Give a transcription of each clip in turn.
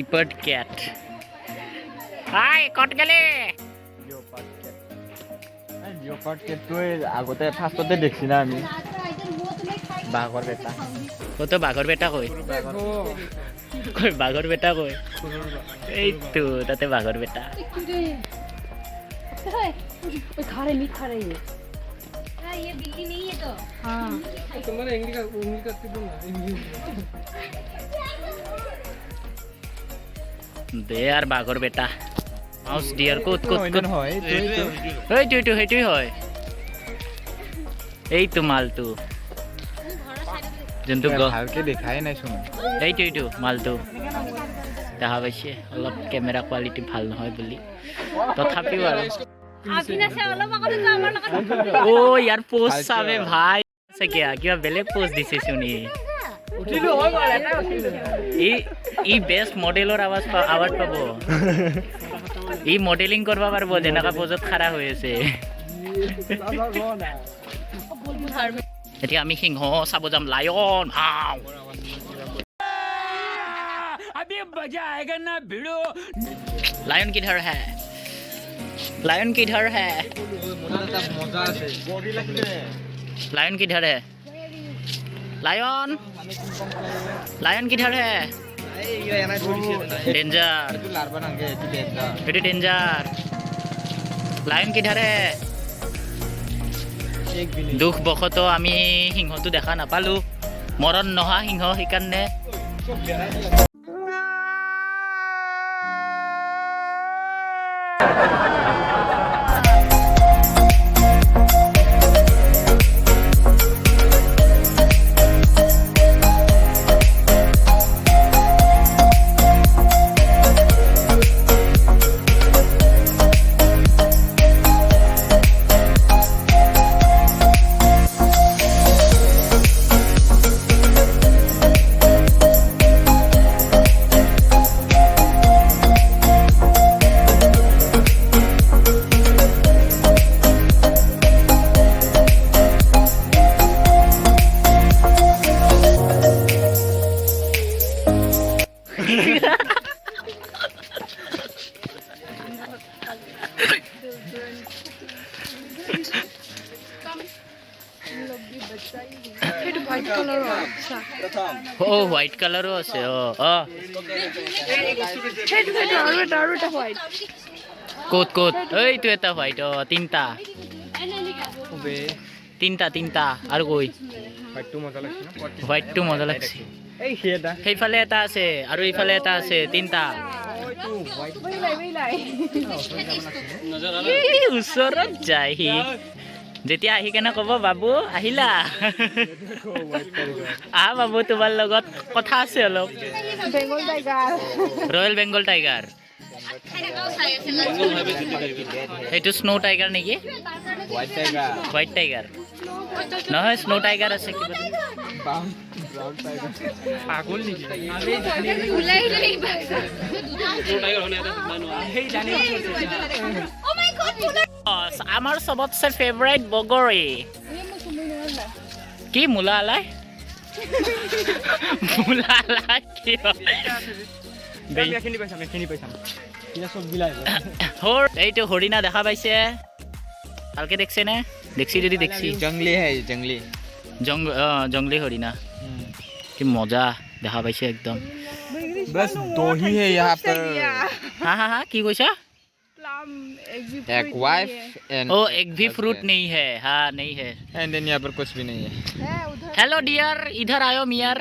leopard cat. Hi, ক'ত গেলি? leopard cat তোই আগতে ফাৰ্ষ্টতে দেখছি না আমি বাঘৰ বেটা কত বাঘৰ বেটা কই? কই বাঘৰ বেটা কই? এইটো তাতে বাঘৰ বেটা। खारे नहीं खा रही है ये बिल्ली नहीं है तो हाँ तुम्हारे इंग्लिश करती बोल ना দে আর বাঘৰ বেটা মাউস ডিয়ার কোত হয় হেইটোই হয় এই তো মালটো জন্তু ভালকে দেখাই নাই শুন এইটো মালটো দেখা পাইছে অলপ কেমেৰা কোৱালিটি ভাল নহয় বুলি তথাপিও আৰু আপিনা সে অলপ আগতে তো আমাৰ লগত ও ইয়াৰ পোজ চাবে ভাই আছে কিবা বেলেগ পোজ দিছে শুনি উঠিলো হয় গল এটা ই বেস্ট মডেলৰ আৱাজ পাব ই মডেলিং কৰিব পাৰিব যেনেকা পোজত খাৰা হৈ আছে এতিয়া আমি সিংহ চাব যাম লায়ন হাও अभी मजा आएगा ना भिड़ो लायन किधर है लायन किधर है लायन किधर है लायन लायन किधर है डेंजर इट डेंजर लायन किधर है दुख बखत আমি সিংহটো দেখা নাপালো মৰণ নহা সিংহ সেইকাৰণে ও হোয়াইট কালাৰও আছে কোত এইটো এটা হোয়াইট তিনটা আৰু কই হোয়াইটটো মজা লাগছে সেইফালে এটা আছে আৰু এইফালে এটা আছে তিনটা ওচৰত যায় সি যেতিয়া আহি কেনে ক'ব বাবু আহিলা বাবু তোমাৰ লগত কথা আছে অলপ ৰয়েল বেংগল টাইগাৰ এইটো স্নো টাইগাৰ নেকি হোৱাইট টাইগাৰ নহয় স্নো টাইগাৰ আছে কিবা পাগল নেকি আমাৰ সবচে ফেভাৰিট বগৰী কি মুলা আলাই কি এইটো হৰিণা দেখা পাইছে ভালকে দেখছে নে দেখছি যদি দেখছি জংগলী হৰিণা কি মজা দেখা পাইছে একদম बस दो ही है यहाँ पर हाँ কি কৈছা एक वाइफ एक भी फ्रूट नहीं है हाँ नहीं है एंड देन यहाँ पर कुछ भी नहीं है हेलो डियर इधर आयो मियार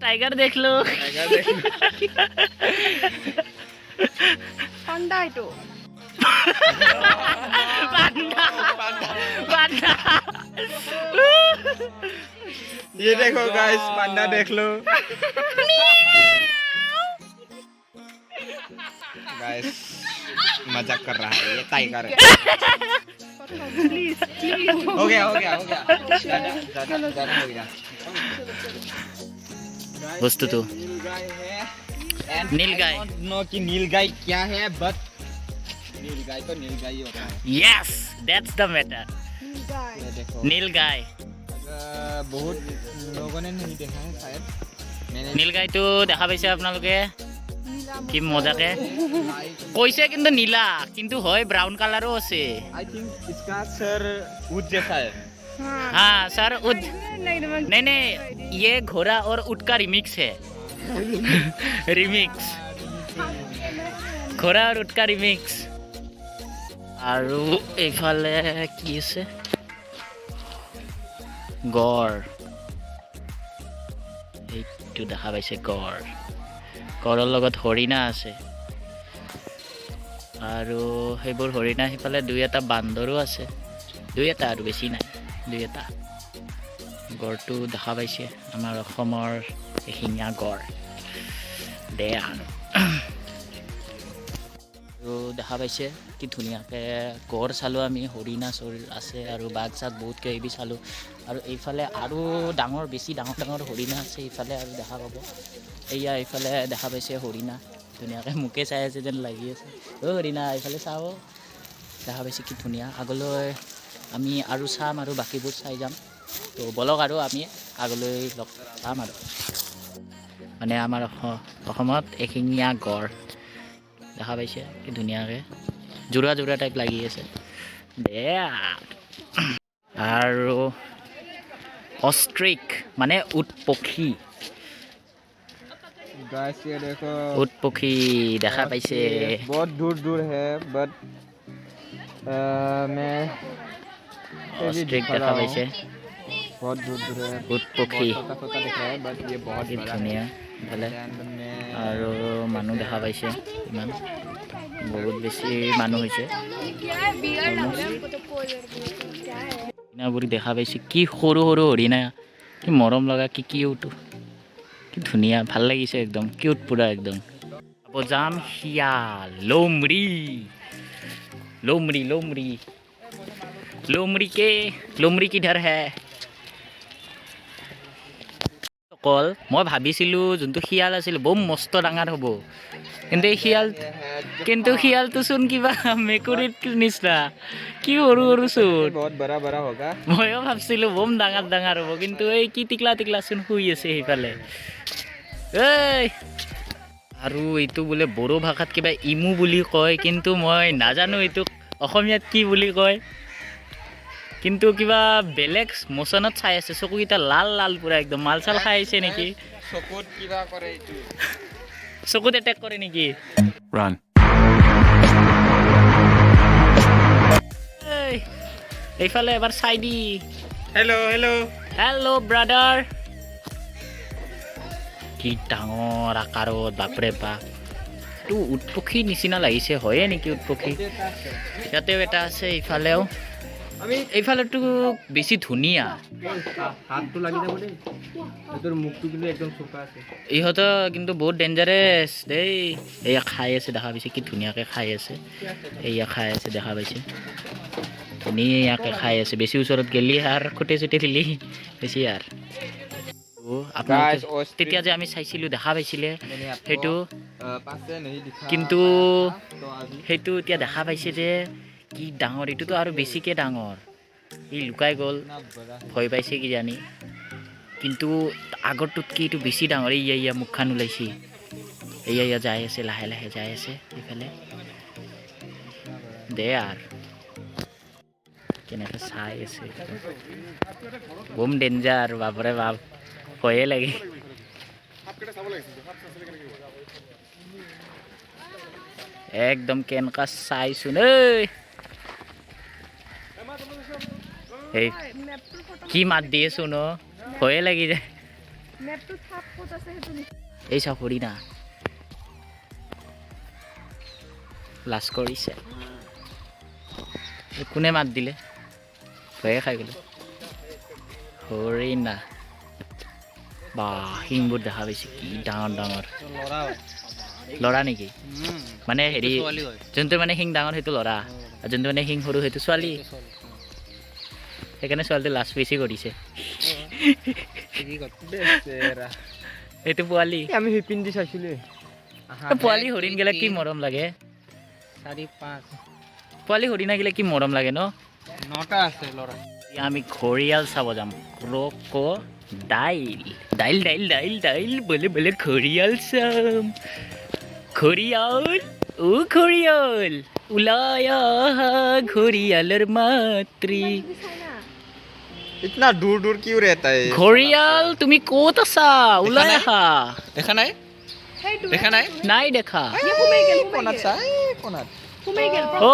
टाइगर देख लो पांडा है तो पांडा ये देखो गाइस पांडा देख लो गाइस मजाक कर रहा है ये टाइगर है प्लीज हो गया ज्यादा हो गया वस्तु तो नीलगाय नो कि नीलगाय क्या है बट नीलगाय तो नीलगाय ही होता है यस दैट्स द मैटर ये देखो नीलगाय बहुत लोगों ने नहीं देखा है शायद मैंने নীলগাইটো দেখা পাইছে আপোনালোকে কি মজাকে কৈছে কিন্তু নীলা কিন্তু হয় ব্রাউন কালারও আছে आई थिंक इसका सर ऊँट जैसा है हाँ सर उद नहीं नहीं ये घोड़ा और ऊँट का रिमिक्स है रिमिक्स घोड़ा और ऊँट का रिमिक्स আৰু এইফালে কি আছে গড় এইটো দেখা পাইছে গড় গড়ৰ লগত হৰিণা আছে আৰু সেইবোৰ হৰিণা সিফালে দুই এটা বান্দৰো আছে দুই এটা আৰু বেছি নাই দুই এটা গড়টো দেখা পাইছে আমাৰ অসমৰ এশিঙীয়া গড় দে আৰু দেখা পাইছে কি ধুনীয়াকৈ গড় চালোঁ আমি হৰিণা আছে আৰু বাঘ চাঘ বহুত কিবাকিবি চালোঁ আৰু এইফালে আৰু ডাঙৰ বেছি ডাঙৰ ডাঙৰ হৰিণা আছে এইফালে আৰু দেখা পাব এয়া এইফালে দেখা পাইছে হৰিণা ধুনীয়াকৈ মোকে চাই আছে যেন লাগি আছে হৰিণা এইফালে চাওঁ দেখা পাইছে কি ধুনীয়া আগলৈ আমি আৰু চাম আৰু বাকীবোৰ চাই যাম তো বলক আৰু আমি আগলৈ লগ পাম আৰু মানে আমাৰ অসমত এশিঙীয়া গড় দেখা পাইছে কি ধুনীয়াকৈ জোৰা জোৰা টাইপ লাগি আছে দে আৰু অষ্ট্ৰিক মানে উট পক্ষী गाइस ये देखो উট পক্ষী দেখা পাইছে बहुत दूर दूर है बट मैं অষ্ট্ৰিক দেখা পাইছে बहुत दूर दूर है উট পক্ষী छोटा छोटा दिख रहा है बट ये बहुत কি बड़ा ধুনীয়া ইফালে আৰু মানুহ দেখা পাইছে ইমান বহুত বেছি মানুহ হৈছে হৰিণাবোৰ দেখা পাইছে কি সৰু সৰু হৰিণা কি মৰম লগা কি কিউট কি ধুনীয়া ভাল লাগিছে একদম কিউট পুৰা একদম আকৌ যাম শিয়াল লোমৰি লোমৰি লোমৰি লোমৰি কিধৰ হে অকল মই ভাবিছিলোঁ যোনটো শিয়াল আছিল বৰ মস্ত ডাঙৰ হ'ব কিন্তু শিয়ালটো চোন কিবা মেকুৰীৰ নিচিনা কি সৰু সৰু চোন बहुत बड़ा बड़ा होगा ময়ো ভাবছিলোঁ বম ডাঙৰ ডাঙৰ হ'ব কিন্তু এই কি টিকলা টিকলা চোন শুই আছে সেইফালে এই আৰু এইটো বোলে বড়ো ভাষাত কিবা ইমু বুলি কয় কিন্তু মই নাজানো এইটো অসমীয়াত কি বুলি কয় কিন্তু কিবা বেলেগ মোচনত চাই আছে চকুকেইটা লাল লাল পুৰা একদম মাল চাল খাই আহিছে নেকি চকুত কিবা কৰে এইটো চকুত এটেক কৰে নেকি Run. এইফালে এবাৰ চাই দি हेलो हेलो হেল্ল' ব্ৰাদাৰ কি ডাঙৰ আকাৰত বাপৰে বাপ এইটো উট পক্ষী নিচিনা লাগিছে হয়ে নেকি উট পক্ষী ইয়াতেও এটা আছে এইফালেও এইফালেতো বেছি ধুনীয়া হাতটো লাগি যাব দেই তোৰ মুখটো কিন্তু একদম চোকা আছে ইহঁতৰ কিন্তু বহুত ডেঞ্জাৰেছ দেই এয়া খাই আছে দেখা পাইছে কি ধুনীয়াকৈ খাই আছে এয়া খাই আছে দেখা পাইছে ধুনীয়াকৈ খাই আছে বেছি ওচৰত গেলি আৰু খুটি চুটি দিলি বেছি আৰু আপোনালোকে তেতিয়া যে আমি চাইছিলোঁ দেখা পাইছিলে সেইটো কিন্তু সেইটো এতিয়া দেখা পাইছে যে কি ডাঙৰ এইটোতো আৰু বেছিকৈ ডাঙৰ ই লুকাই গ'ল ভয় পাইছে কিজানি কিন্তু আগৰটোতকৈ এইটো বেছি ডাঙৰ এয়া মুখখন ওলাইছে এয়া যাই আছে লাহে লাহে যাই আছে এইফালে দে আৰু কেনেকৈ চাই আছে বম ডেঞ্জাৰ বাপৰে বাপ ভয়ে লাগে একদম কেনেকুৱা চাইচোন এই কি মাত দি আছো ন ভয়ে লাগি যায় এই চাওক হৰিণা লাজ কৰিছে কোনে মাত দিলে ভয়ে খাই গ'লো হৰিণা বা শিংবোৰ দেখা পাইছে কি ডাঙৰ ডাঙৰ ল'ৰা নেকি মানে হেৰি যোনটো মানে শিং ডাঙৰ সেইটো ল'ৰা আৰু যোনটো মানে শিং সৰু সেইটো ছোৱালী সেইকাৰণে ছোৱালীটো লাজ বেছি কৰিছে এইটো পোৱালি আমি পিন্ধি চাইছিলোঁ পোৱালি হৰিণ গেলে কি মৰম লাগে 4-5 পোৱালি হৰিণা গেলে কি মৰম লাগে ন 9টা আছে ল'ৰা আমি ঘৰিয়াল চাব যাম দাইল দাইল দাইল দাইল দাইল বোলে বোলে ঘৰিয়াল চাম ঘৰিয়াল ও ঘৰিয়াল ওলাই আহা ঘৰিয়ালৰ মাতৃ इतना दूर दूर क्यों रहता है ঘৰিয়াল তুমি ক'ত আছা ওলাই আহা देखा नहीं देखा नहीं নাই দেখা कोनात सा कोनात ओ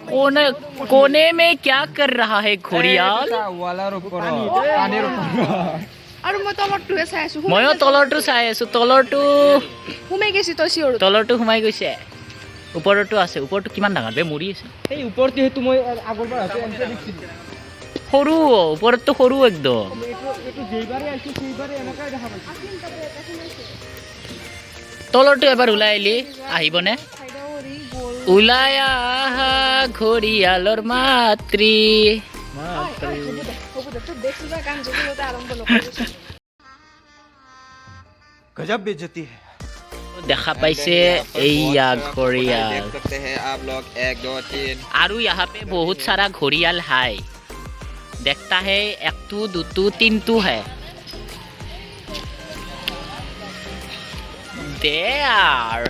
कोने कोने में क्या कर रहा है ঘৰিয়াল वाला ऊपर पानी ऊपर আৰু মই তলৰটোহে চাই আছো ময়ো তলৰটো চাই আছো তলৰটো সোমাই গৈছি তই চিঞৰ তলৰটো সোমাই গৈছে ওপৰতো আছে ওপৰটো কিমান ডাঙৰ বে মৰি আছে এই ওপৰতে হেতু মই আগৰ পৰা আছে এনতে দেখিছিলো সৰু ওপৰতো সৰু একদম এইটো যেইবাৰে আইছো সেইবাৰে এনেকাই দেখা পাইছো তলৰটো এবাৰ ওলাই আহিলি আহিবনে ওলাই আহা ঘৰিয়ালৰ মাতৃ गजब बेइज्जती है দেখা পাইছে এইয়া ঘৰিয়াল देख सकते हैं आप लोग 1 2 3 আৰু यहाँ पे बहुत सारा घड़ियाल है देखता है 1 2 2 3 है there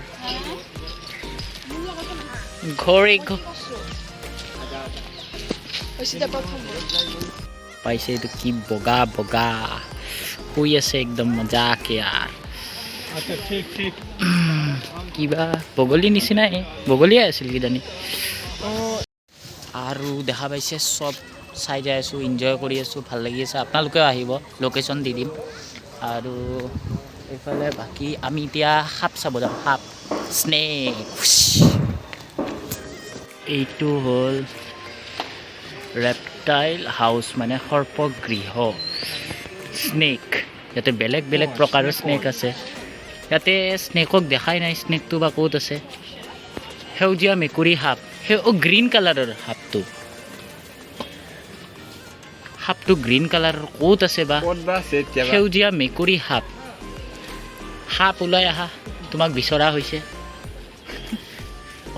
ঘড়ি পাইছে এইটো কি বগা বগা শুই আছে একদম মজাকে আর আচ্ছা ঠিক ঠিক কিবা বগলী নিচিনাই বগলীয়ে আছিল কিজানি আৰু দেখা পাইছে সব চাই যাই আছোঁ এনজয় কৰি আছোঁ ভাল লাগি আছে আপোনালোকেও আহিব লোকেশ্যন দি দিম আৰু এইফালে বাকী আমি এতিয়া সাপ চাব যাম সাপ স্নেক এইটো হ'ল ৰেপটাইল হাউচ মানে সৰ্পগৃহ স্নেক ইয়াতে বেলেগ বেলেগ প্ৰকাৰৰ স্নেক আছে ইয়াতে স্নেকক দেখাই নাই স্নেকটো বা ক'ত আছে সেউজীয়া মেকুৰী সাপ গ্ৰীণ কালাৰৰ সাপটো গ্ৰীণ কালাৰৰ ক'ত আছে বা সেউজীয়া মেকুৰী সাপ ওলাই আহা তোমাক বিচৰা হৈছে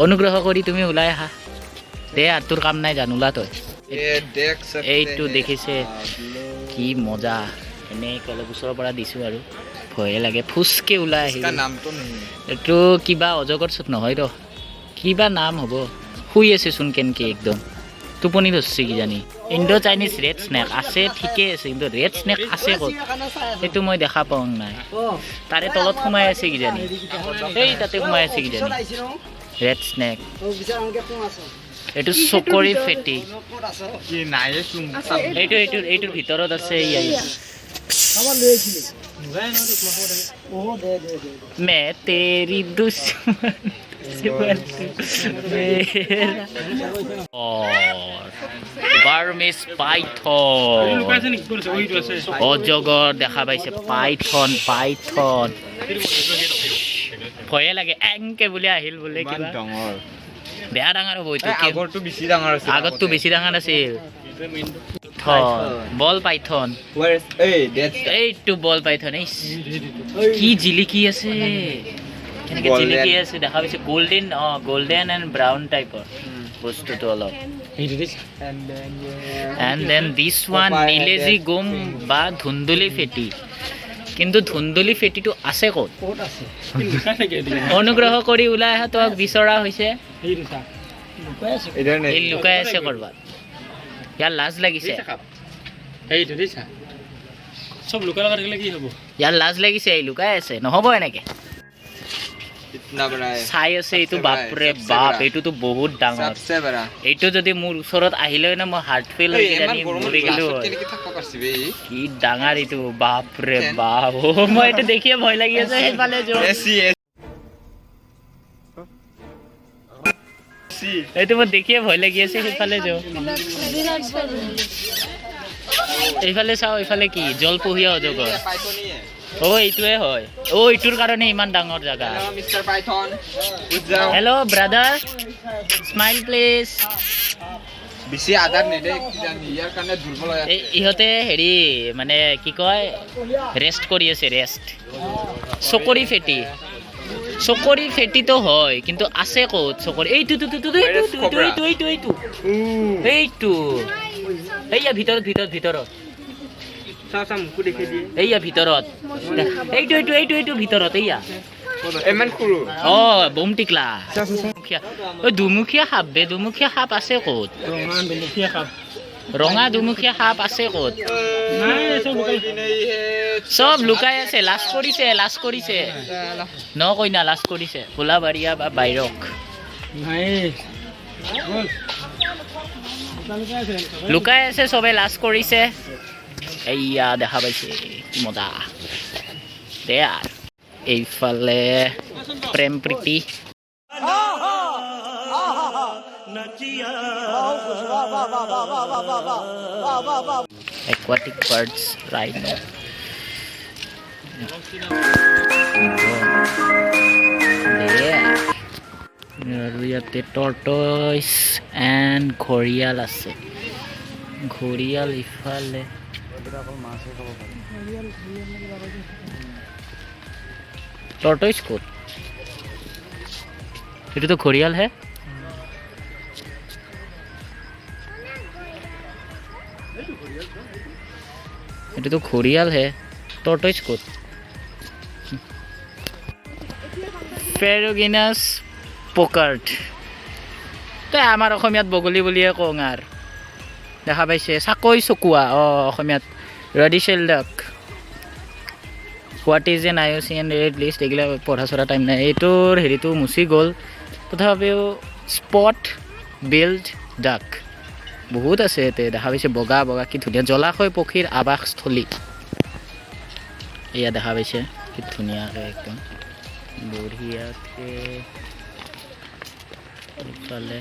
অনুগ্ৰহ কৰি তুমি ওলাই আহা দে আৰু তোৰ কাম নাই জানোলা তই এইটো দেখিছে কি মজা এনেকৈ অলপ ওচৰৰ পৰা দিছোঁ আৰু ভয়ে লাগে ফুচকে ওলাই আহি এইটো কিবা অজগৰ চত নহয় ৰ কিবা নাম হ'ব শুই আছেচোন কেনেকৈ একদম টোপনি ধৰছে কিজানি ইণ্ডো চাইনিজ ৰেড স্নেক আছে ঠিকে আছে কিন্তু ৰেড স্নেক আছে ক'ত সেইটো মই দেখা পাওঁ নাই তাৰে তলত সোমাই আছে কিজানি এই তাতে সোমাই আছে কিজানি ৰেড স্নেক এইটো চকৰি ফেটি এইটোৰ ভিতৰত আছে মে তেৰি দুশ্মন বাৰ্মিছ পাইথন অজগৰ দেখা পাইছে পাইথন ভয়ে লাগে এংকে বুলি আহিল বোলে কিবা বেয়া ডাঙৰ হ'ব আগতটো বেছি ডাঙৰ আছিল বল পাইথন এইটো বল পাইথন কি জিলিকি আছে কেনেকৈ জিলিকি আছে দেখা পাইছে গোল্ডেন এণ্ড ব্ৰাউন টাইপৰ বস্তুটো অলপ এণ্ড দেন দিছ ওৱান নীলেজি গোম বা ধুন্দুলি ফেটি কিন্তু ধুন্দুলি ফেটিটো আছে ক'ত অনুগ্ৰহ কৰি ওলাই আহা তোমাক বিচৰা হৈছে লুকাই আছে ক'ৰবাত ইয়াৰ লাজ লাগিছে ইয়াৰ লাজ লাগিছে এই লুকাই আছে নহ'ব এনেকে চাই আছে এইটো বাপৰে বাপ এইটোতো বহুত ডাঙৰ এইটো যদি মোৰ ওচৰত আহিলে না মই হাৰ্ট ফেইল হৈ কিজানি মৰি গ'লো কি ডাঙৰ এইটো বাপৰে বাপ মই এইটো দেখিয়ে ভয় লাগি আছে সেইফালে এইটো মই দেখিয়ে ভয় লাগি আছে সেইফালে এইফালে চাওঁ এইফালে কি জলপহীয়া অজগৰ এইটোৱে হয় এইটোৰ কাৰণে ইমান ডাঙৰ জাগা হেল্ল' ব্ৰাদাৰ স্মাইল প্লিজ ইহঁতে হেৰি মানে কি কয় ৰেষ্ট কৰি আছে চকৰি ফেটিটো হয় কিন্তু আছে ক'ত চকৰি এইটো এইয়া ভিতৰত এইয়া ভিতৰত এইটো ভিতৰত এইয়া ইমান সৰু অঁ বম টিকলা ঐ দুমুখীয়া সাপ বে দুমুখীয়া সাপ আছে ক'ত ৰঙা দুমুখীয়া সাপ আছে ক'ত চব লুকাই আছে লাজ কৰিছে নকই না লাজ কৰিছে কোলাবাৰীয়া বা বাইৰক লুকাই আছে চবে লাজ কৰিছে এইয়া দেখা পাইছে কি মজা দে আৰু এইফালে প্ৰেম প্ৰীতি aquatic birds rhino আৰু ইয়াতে টৰ্টইজ এণ্ড ঘৰিয়াল আছে ঘৰিয়াল ইফালে টৰ্টইজ ক'ত এইটোতো ঘৰিয়াল হে এইটোতো ঘৰিয়াল হে টৰ্টইজ ক'ত ফেৰোগিনাছ পকাৰ্ট তই আমাৰ অসমীয়াত বগলী বুলিয়ে কওঁ আৰু দেখা পাইছে চাকৈ চকুৱা অসমীয়াত ৰেডিচেল ডাক what is an IUCN red list এইগিলা পঢ়া চৰা টাইম নাই এইটোৰ হেৰিটো মুচি গ'ল তথাপিও স্পট বিল্ড ডাক বহুত আছে ইয়াতে দেখা পাইছে বগা বগা কি ধুনীয়া জলাশয় পক্ষীৰ আৱাসস্থলী এয়া দেখা পাইছে কি ধুনীয়াকৈ একদম বঢ়িয়াকৈ এইফালে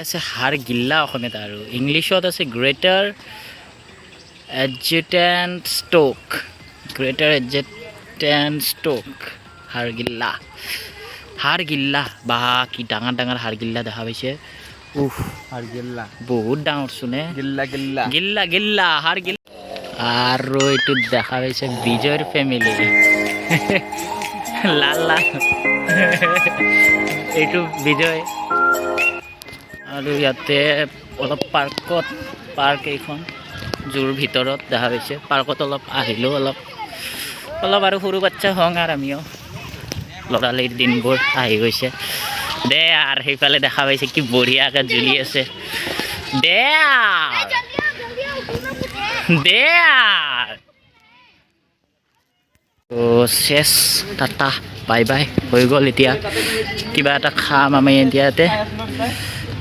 আছে হাড়গিল্লা অসমীয়াত আৰু ইংলিছত আছে গ্ৰেটাৰ এডজুটেণ্ট ষ্টক হাড়গিল্লা বা কি ডাঙৰ ডাঙৰ হাড়গিল্লা দেখা পাইছে হাড়গিল্লা বহুত ডাঙৰ চোনে গিল্লা হাড়গিল্লা আৰু এইটো দেখা পাইছে বিজয়ৰ ফেমিলি লাল এইটো বিজয় আৰু ইয়াতে অলপ পাৰ্ক এইখন জোৰ ভিতৰত দেখা পাইছে পাৰ্কত অলপ আহিলোঁ অলপ আৰু সৰু বাচ্চা হওঁ আৰু আমিও ল'ৰালিৰ দিনবোৰ আহি গৈছে দে আৰু সেইফালে দেখা পাইছে কি বঢ়িয়াকৈ জ্বলি আছে দে চেছ টাটা বাই বাই হৈ গ'ল এতিয়া কিবা এটা খাম আমি এতিয়া ইয়াতে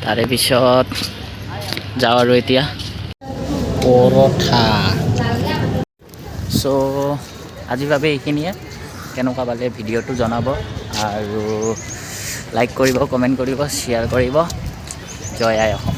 তাৰে পিছত যাওঁ আৰু এতিয়া পৰঠা চ' আজিৰ বাবে এইখিনিয়ে কেনেকুৱা পালে ভিডিঅ'টো জনাব আৰু লাইক কৰিব কমেণ্ট কৰিব শ্বেয়াৰ কৰিব জয় আই অসম